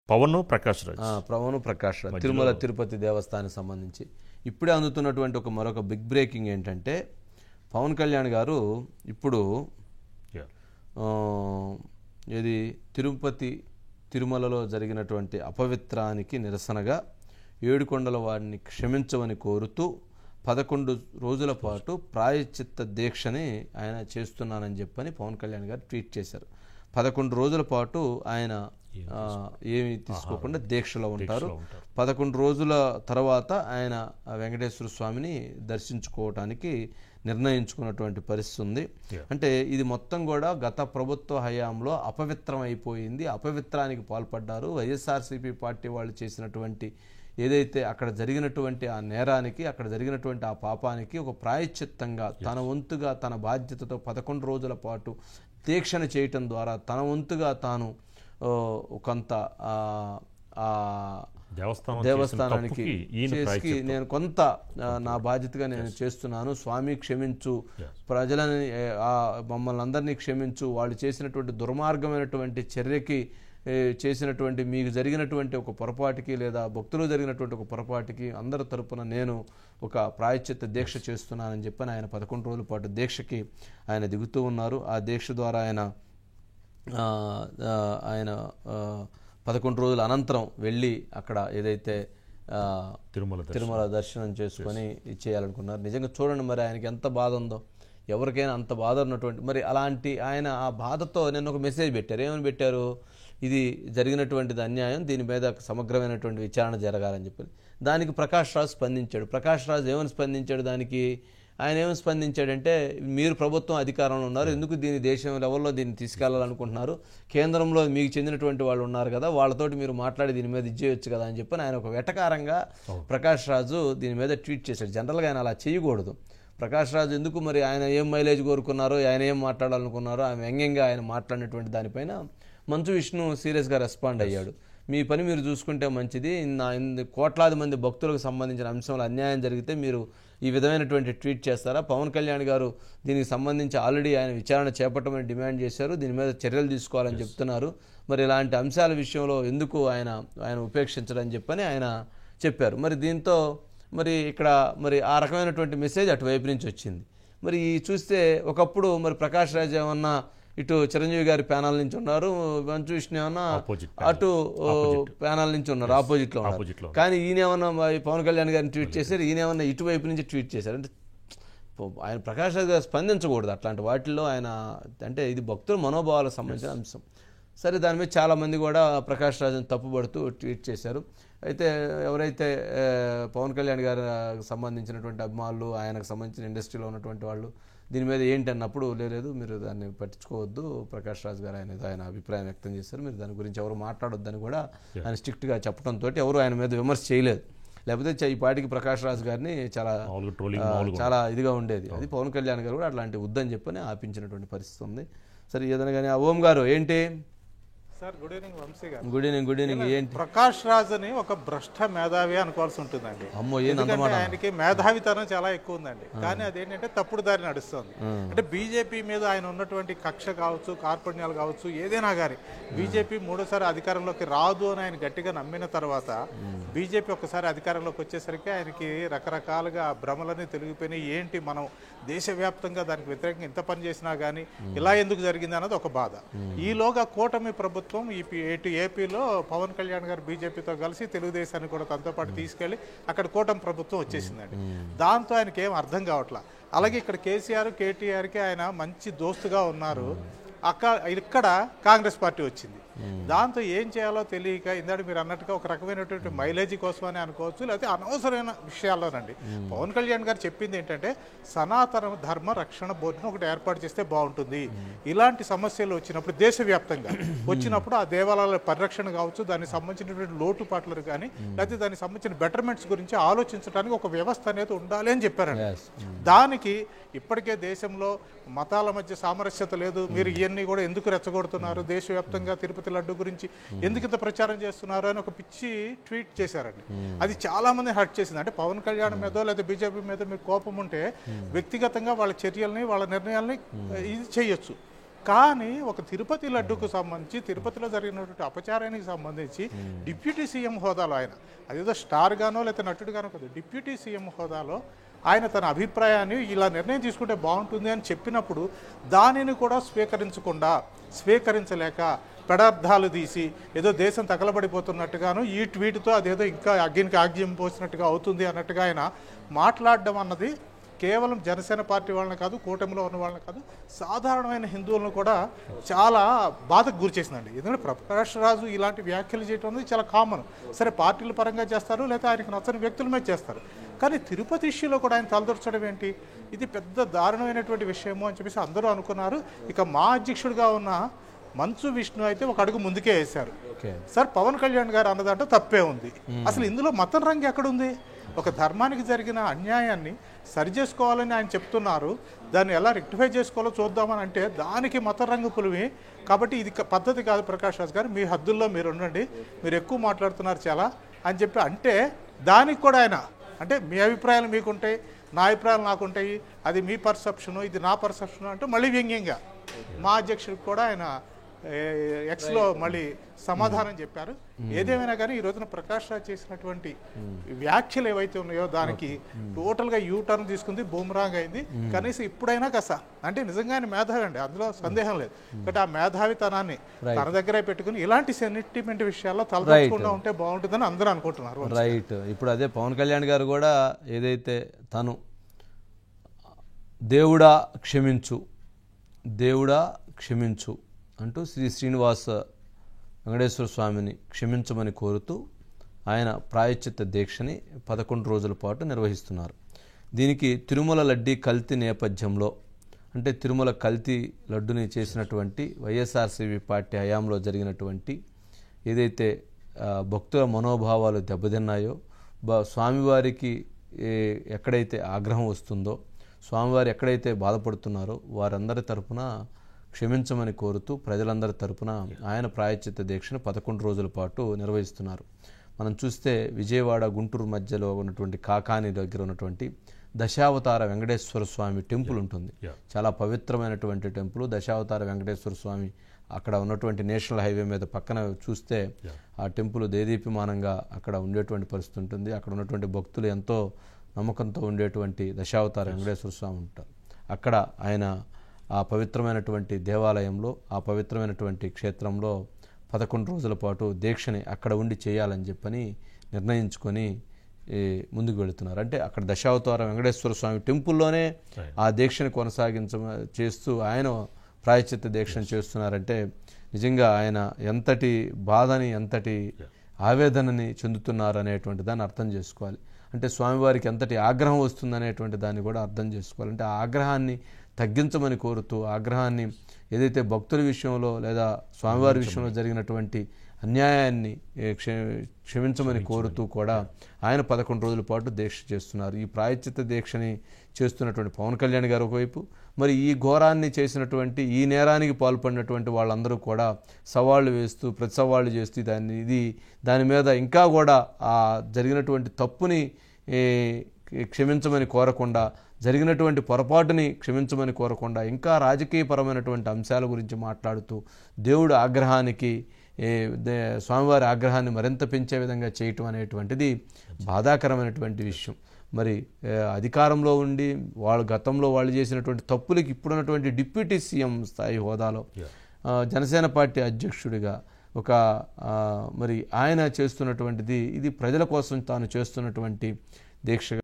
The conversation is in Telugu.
పవన్ ప్రకాష్ రాజ్ తిరుమల తిరుపతి దేవస్థానానికి సంబంధించి ఇప్పుడే అందుతున్నటువంటి మరొక బిగ్ బ్రేకింగ్ ఏంటంటే పవన్ కళ్యాణ్ గారు ఇప్పుడు ఇది తిరుమలలో జరిగినటువంటి అపవిత్రానికి నిరసనగా ఏడుకొండల వారిని క్షమించమని కోరుతూ 11 రోజుల పాటు ప్రాయశ్చిత్త దీక్షని ఆయన చేస్తున్నానని చెప్పని పవన్ కళ్యాణ్ గారు ట్వీట్ చేశారు. 11 రోజుల పాటు ఆయన ఏమి తీసుకోకుండా దీక్షలో ఉంటారు. 11 రోజుల తర్వాత ఆయన వెంకటేశ్వర స్వామిని దర్శించుకోవటానికి నిర్ణయించుకున్నటువంటి పరిస్థితి ఉంది. అంటే ఇది మొత్తం కూడా గత ప్రభుత్వ హయాంలో అపవిత్రం అయిపోయింది, అపవిత్రానికి పాల్పడ్డారు. వైఎస్ఆర్సీపీ పార్టీ వాళ్ళు చేసినటువంటి ఏదైతే అక్కడ జరిగినటువంటి ఆ నేరానికి, అక్కడ జరిగినటువంటి ఆ పాపానికి ఒక ప్రాయశ్చిత్తంగా తన వంతుగా తన బాధ్యతతో 11 రోజుల పాటు దీక్షను చేయటం ద్వారా తన వంతుగా తాను కొంత దేవస్థానానికి చేసి నేను కొంత నా బాధ్యతగా నేను చేస్తున్నాను, స్వామి క్షమించు, ప్రజలని మమ్మల్ని అందరినీ క్షమించు, వాళ్ళు చేసినటువంటి దుర్మార్గమైనటువంటి చర్యకి చేసినటువంటి మీకు జరిగినటువంటి ఒక పొరపాటుకి లేదా భక్తులు జరిగినటువంటి ఒక పొరపాటుకి అందరి తరపున నేను ఒక ప్రాయశ్చిత్త దీక్ష చేస్తున్నానని చెప్పని ఆయన 11 రోజుల పాటు దీక్షకి ఆయన దిగుతూ ఉన్నారు. ఆ దీక్ష ద్వారా ఆయన 11 రోజుల అనంతరం వెళ్ళి అక్కడ ఏదైతే తిరుమల దర్శనం చేసుకొని చేయాలనుకున్నారు. నిజంగా చూడండి మరి ఆయనకి ఎంత బాధ ఉందో, ఎవరికైనా అంత బాధ ఉన్నటువంటి మరి అలాంటి ఆయన ఆ బాధతో నేను ఒక మెసేజ్ పెట్టారు. ఏమని పెట్టారు? ఇది జరిగినటువంటిది అన్యాయం, దీని మీద సమగ్రమైనటువంటి విచారణ జరగాలని చెప్పి. దానికి ప్రకాష్ రాజ్ స్పందించాడు. ప్రకాష్ రాజ్ ఏమని స్పందించాడు? దానికి ఆయన ఏమని స్పందించాడంటే, మీరు ప్రభుత్వం అధికారంలో ఉన్నారు, ఎందుకు దీని దేశం లెవెల్లో దీన్ని తీసుకెళ్లాలనుకుంటున్నారు, కేంద్రంలో మీకు చెందినటువంటి వాళ్ళు ఉన్నారు కదా, వాళ్ళతోటి మీరు మాట్లాడి దీని మీద ఇచ్చేయచ్చు కదా అని చెప్పి ఆయన ఒక వెటకారంగా ప్రకాష్ రాజు దీని మీద ట్వీట్ చేశాడు. జనరల్గా ఆయన అలా చేయకూడదు. ప్రకాష్ రాజు ఎందుకు మరి ఆయన ఏం మైలేజ్ కోరుకున్నారో, ఆయన ఏం మాట్లాడాలనుకున్నారో, ఆయన వ్యంగ్యంగా ఆయన మాట్లాడినటువంటి దానిపైన మంచు విష్ణు సీరియస్గా రెస్పాండ్ అయ్యాడు. మీ పని మీరు చూసుకుంటే మంచిది, కోట్లాది మంది భక్తులకు సంబంధించిన అంశంలో అన్యాయం జరిగితే మీరు ఈ విధమైనటువంటి ట్వీట్ చేస్తారా? పవన్ కళ్యాణ్ గారు దీనికి సంబంధించి ఆల్రెడీ ఆయన విచారణ చేపట్టమని డిమాండ్ చేశారు, దీని మీద చర్యలు తీసుకోవాలని చెప్తున్నారు, మరి ఇలాంటి అంశాల విషయంలో ఎందుకు ఆయన ఉపేక్షించడని చెప్పని ఆయన చెప్పారు. మరి దీంతో మరి ఇక్కడ మరి ఆ రకమైనటువంటి మెసేజ్ అటువైపు నుంచి వచ్చింది. మరి చూస్తే ఒకప్పుడు మరి ప్రకాష్ రాజ్ ఏమన్నా ఇటు చిరంజీవి గారి ప్యానల్ నుంచి ఉన్నారు, మంచు విష్ణు ఏమన్నా అటు ప్యానల్ నుంచి ఉన్నారు, ఆపోజిట్లో ఉన్నారు. కానీ ఈయనేమన్నా పవన్ కళ్యాణ్ గారిని ట్వీట్ చేశారు, ఈయనేమన్నా ఇటువైపు నుంచి ట్వీట్ చేశారు. అంటే ఆయన ప్రకాష్ రాజ్ గారు స్పందించకూడదు అట్లాంటి వాటిల్లో. ఆయన అంటే ఇది భక్తుల మనోభావాలకు సంబంధించిన అంశం. సరే, దాని మీద చాలామంది కూడా ప్రకాష్ రాజ్ని తప్పుపడుతూ ట్వీట్ చేశారు. అయితే ఎవరైతే పవన్ కళ్యాణ్ గారికి సంబంధించినటువంటి అభిమానులు, ఆయనకు సంబంధించిన ఇండస్ట్రీలో ఉన్నటువంటి వాళ్ళు దీని మీద ఏంటి అన్నప్పుడు, లేదు మీరు దాన్ని పట్టించుకోవద్దు, ప్రకాష్ రాజ్ గారు ఆయన అభిప్రాయం వ్యక్తం చేశారు, మీరు దాని గురించి ఎవరు మాట్లాడొద్దని కూడా ఆయన స్ట్రిక్ట్గా చెప్పడంతో ఎవరు ఆయన మీద విమర్శ చేయలేదు. లేకపోతే ఈ పాటికి ప్రకాష్ రాజ్ గారిని చాలా ఇదిగా ఉండేది. అది పవన్ కళ్యాణ్ గారు కూడా అట్లాంటి వద్దని చెప్పని ఆపించినటువంటి పరిస్థితి ఉంది. సరే, ఏదైనా కానీ ఓం గారు ఏంటి సార్? గుడ్ ఈవినింగ్ వంశీ గారు. Good evening. ఏంటి ప్రకాష్ రాజ్ అని ఒక భ్రష్ట మేధావి అనుకోవాల్సి ఉంటుందండి. ఆయనకి మేధావితనం చాలా ఎక్కువ ఉందండి, కానీ అదేంటంటే తప్పుడు దారి నడుస్తుంది. అంటే బీజేపీ మీద ఆయన ఉన్నటువంటి కక్ష కావచ్చు, కార్పణ్యాలు కావచ్చు, ఏదైనా కానీ బీజేపీ మూడోసారి అధికారంలోకి రాదు అని ఆయన గట్టిగా నమ్మిన తర్వాత బీజేపీ ఒకసారి అధికారంలోకి వచ్చేసరికి ఆయనకి రకరకాలుగా భ్రమలన్నీ తొలగిపోయినాయి. ఏంటి మనం దేశవ్యాప్తంగా దానికి వ్యతిరేకంగా ఇంత పని చేసినా కానీ ఇలా ఎందుకు జరిగింది అన్నది ఒక బాధ. ఈలోగా కూటమి ప్రభుత్వం ఇటు ఏపీలో పవన్ కళ్యాణ్ గారు బీజేపీతో కలిసి తెలుగుదేశాన్ని కూడా తనతో పాటు తీసుకెళ్లి అక్కడ కూటమి ప్రభుత్వం వచ్చేసిందండి. దాంతో ఆయనకి ఏం అర్థం కావట్లా. అలాగే ఇక్కడ కేసీఆర్, కేటీఆర్కి ఆయన మంచి దోస్తుగా ఉన్నారు. ఇక్కడ కాంగ్రెస్ పార్టీ వచ్చింది. దాంతో ఏం చేయాలో తెలియక ఇందాక మీరు అన్నట్టుగా ఒక రకమైనటువంటి మైలేజీ కోసమని అనుకోవచ్చు, లేకపోతే అనవసరమైన విషయాల్లోనండి. పవన్ కళ్యాణ్ గారు చెప్పింది ఏంటంటే సనాతన ధర్మ రక్షణ బోర్డును ఒకటి ఏర్పాటు చేస్తే బాగుంటుంది. ఇలాంటి సమస్యలు వచ్చినప్పుడు దేశవ్యాప్తంగా వచ్చినప్పుడు ఆ దేవాలయాల పరిరక్షణ కావచ్చు, దానికి సంబంధించినటువంటి లోటుపాట్లు కానీ లేకపోతే దానికి సంబంధించిన బెటర్మెంట్స్ గురించి ఆలోచించడానికి ఒక వ్యవస్థ అనేది ఉండాలి అని చెప్పారండి. దానికి ఇప్పటికే దేశంలో మతాల మధ్య సామరస్యత లేదు, మీరు ఇవన్నీ కూడా ఎందుకు రెచ్చగొడుతున్నారు, దేశవ్యాప్తంగా తిరుపతి లడ్డు గురించి ఎందుకు ఇంత ప్రచారం చేస్తున్నారు అని ఒక పిచ్చి ట్వీట్ చేశారండి. అది చాలా మంది హర్ట్ చేసింది. అంటే పవన్ కళ్యాణ్ మీదో లేదా బీజేపీ మీద మీకు కోపం ఉంటే వ్యక్తిగతంగా వాళ్ళ చర్యల్ని, వాళ్ళ నిర్ణయాల్ని ఇది చేయొచ్చు, కానీ ఒక తిరుపతి లడ్డుకు సంబంధించి తిరుపతిలో జరిగినటువంటి అపచారానికి సంబంధించి డిప్యూటీ సీఎం హోదాలో ఆయన అదేదో స్టార్ గానో లేకపోతే నటుడుగానో కాదు, డిప్యూటీ సీఎం హోదాలో ఆయన తన అభిప్రాయాన్ని ఇలా నిర్ణయం తీసుకుంటే బాగుంటుంది అని చెప్పినప్పుడు దానిని కూడా స్వీకరించలేక పెడార్థాలు తీసి ఏదో దేశం తగలబడిపోతున్నట్టుగాను ఈ ట్వీట్తో అదేదో ఇంకా అగ్గినికి ఆగ్యం పోసినట్టుగా అవుతుంది అన్నట్టుగా ఆయన మాట్లాడడం అన్నది కేవలం జనసేన పార్టీ వాళ్ళని కాదు, కూటమిలో ఉన్న వాళ్ళని కాదు, సాధారణమైన హిందువులను కూడా చాలా బాధకు గురిచేసిందండి. ఎందుకంటే ప్రకాష్ రాజు ఇలాంటి వ్యాఖ్యలు చేయడం అనేది చాలా కామన్. సరే పార్టీల పరంగా చేస్తారు, లేకపోతే ఆయనకు నచ్చని వ్యక్తుల మీద చేస్తారు. కానీ తిరుపతి ఇష్యూలో కూడా ఆయన తలదొరచడం ఏంటి, ఇది పెద్ద దారుణమైనటువంటి విషయము అని చెప్పేసి అందరూ అనుకున్నారు. ఇక మా అధ్యక్షుడిగా ఉన్న మంచు విష్ణు అయితే ఒక అడుగు ముందుకే వేశారు. సార్ పవన్ కళ్యాణ్ గారు అన్నదంటే తప్పే ఉంది, అసలు ఇందులో మతం రంగు ఎక్కడుంది? ఒక ధర్మానికి జరిగిన అన్యాయాన్ని సరిచేసుకోవాలని ఆయన చెప్తున్నారు, దాన్ని ఎలా రెక్టిఫై చేసుకోవాలో చూద్దామని అంటే దానికి మత రంగు పులివి. కాబట్టి ఇది పద్ధతి కాదు ప్రకాష్ రాజ్ గారు, మీ హద్దుల్లో మీరు ఉండండి, మీరు ఎక్కువ మాట్లాడుతున్నారు చాలా అని చెప్పి అంటే దానికి కూడా ఆయన అంటే మీ అభిప్రాయాలు మీకుంటాయి, నా అభిప్రాయాలు నాకుంటాయి, అది మీ పర్సెప్షను, ఇది నా పర్సెప్షను అంటే మళ్ళీ వ్యంగ్యంగా మా అధ్యక్షుడికి కూడా ఆయన ఎక్స్లో మళ్ళీ సమాధానం చెప్పారు. ఏదేమైనా కానీ ఈ రోజున ప్రకాష్ రాజ్ చేసినటువంటి వ్యాఖ్యలు ఏవైతే ఉన్నాయో దానికి టోటల్గా యూ టర్న్ తీసుకుంది, బూమరాంగ్ అయింది. కనీసం ఇప్పుడైనా కాస్త అంటే నిజంగానే మేధావి అండి, అందులో సందేహం లేదు. బట్ ఆ మేధావితనాన్ని తన దగ్గరే పెట్టుకుని ఇలాంటి సెంటిమెంట్ విషయాల్లో తలదొచ్చకుండా ఉంటే బాగుంటుందని అందరూ అనుకుంటున్నారు. రైట్. ఇప్పుడు అదే పవన్ కళ్యాణ్ గారు కూడా ఏదైతే తను దేవుడా క్షమించు అంటూ శ్రీ శ్రీనివాస వెంకటేశ్వర స్వామిని క్షమించమని కోరుతూ ఆయన ప్రాయశ్చిత్త దీక్షని 11 రోజుల పాటు నిర్వహిస్తున్నారు. దీనికి తిరుమల లడ్డీ కల్తీ నేపథ్యంలో అంటే తిరుమల కల్తీ లడ్డుని చేసినటువంటి వైఎస్ఆర్సీపీ పార్టీ హయాంలో జరిగినటువంటి ఏదైతే భక్తుల మనోభావాలు దెబ్బతిన్నాయో, స్వామివారికి ఎక్కడైతే ఆగ్రహం వస్తుందో, స్వామివారు ఎక్కడైతే బాధపడుతున్నారో వారందరి తరపున క్షమించమని కోరుతూ ప్రజలందరి తరపున ఆయన ప్రాయశ్చిత్త దీక్షను 11 రోజుల పాటు నిర్వహిస్తున్నారు. మనం చూస్తే విజయవాడ గుంటూరు మధ్యలో ఉన్నటువంటి కాకాని దగ్గర ఉన్నటువంటి దశావతార వెంకటేశ్వర స్వామి టెంపుల్ ఉంటుంది. చాలా పవిత్రమైనటువంటి టెంపుల్ దశావతార వెంకటేశ్వర స్వామి. అక్కడ ఉన్నటువంటి నేషనల్ హైవే మీద పక్కన చూస్తే ఆ టెంపుల్ దేదీప్యమానంగా అక్కడ ఉండేటువంటి పరిస్థితి ఉంటుంది. అక్కడ ఉన్నటువంటి భక్తులు ఎంతో నమ్మకంతో ఉండేటువంటి దశావతార వెంకటేశ్వర స్వామి ఉంటారు. అక్కడ ఆయన ఆ పవిత్రమైనటువంటి దేవాలయంలో, ఆ పవిత్రమైనటువంటి క్షేత్రంలో 11 రోజుల పాటు దీక్షని అక్కడ ఉండి చేయాలని చెప్పని నిర్ణయించుకొని ముందుకు వెళుతున్నారు. అంటే అక్కడ దశావతార వెంకటేశ్వర స్వామి టెంపుల్లోనే ఆ దీక్షని చేస్తూ ఆయన ప్రాయశ్చిత్త దీక్షను చేస్తున్నారంటే నిజంగా ఆయన ఎంతటి బాధని, ఎంతటి ఆవేదనని చెందుతున్నారు అనేటువంటి దాన్ని అర్థం చేసుకోవాలి. అంటే స్వామివారికి ఎంతటి ఆగ్రహం వస్తుందనేటువంటి దాన్ని కూడా అర్థం చేసుకోవాలి. అంటే ఆ ఆగ్రహాన్ని తగ్గించమని కోరుతూ, ఆగ్రహాన్ని ఏదైతే భక్తుల విషయంలో లేదా స్వామివారి విషయంలో జరిగినటువంటి అన్యాయాన్ని క్షమించమని కోరుతూ కూడా ఆయన 11 రోజుల పాటు దీక్ష చేస్తున్నారు. ఈ ప్రాయశ్చిత్త దీక్షని చేస్తున్నటువంటి పవన్ కళ్యాణ్ గారు ఒకవైపు, మరి ఈ ఘోరాన్ని చేసినటువంటి ఈ నేరానికి పాల్పడినటువంటి వాళ్ళందరూ కూడా సవాళ్లు వేస్తూ ప్రతి సవాళ్లు చేస్తూ దాని మీద ఇంకా కూడా ఆ జరిగినటువంటి తప్పుని క్షమించమని కోరకుండా, జరిగినటువంటి పొరపాటుని క్షమించమని కోరకుండా ఇంకా రాజకీయపరమైనటువంటి అంశాల గురించి మాట్లాడుతూ దేవుడు ఆగ్రహానికి స్వామివారి ఆగ్రహాన్ని మరింత పెంచే విధంగా చేయటం అనేటువంటిది బాధాకరమైనటువంటి విషయం. మరి అధికారంలో ఉండి గతంలో వాళ్ళు చేసినటువంటి తప్పులకి ఇప్పుడున్నటువంటి డిప్యూటీ సీఎం స్థాయి హోదాలో జనసేన పార్టీ అధ్యక్షుడిగా మరి ఆయన చేస్తున్నటువంటిది ఇది ప్రజల కోసం తాను చేస్తున్నటువంటి దీక్ష.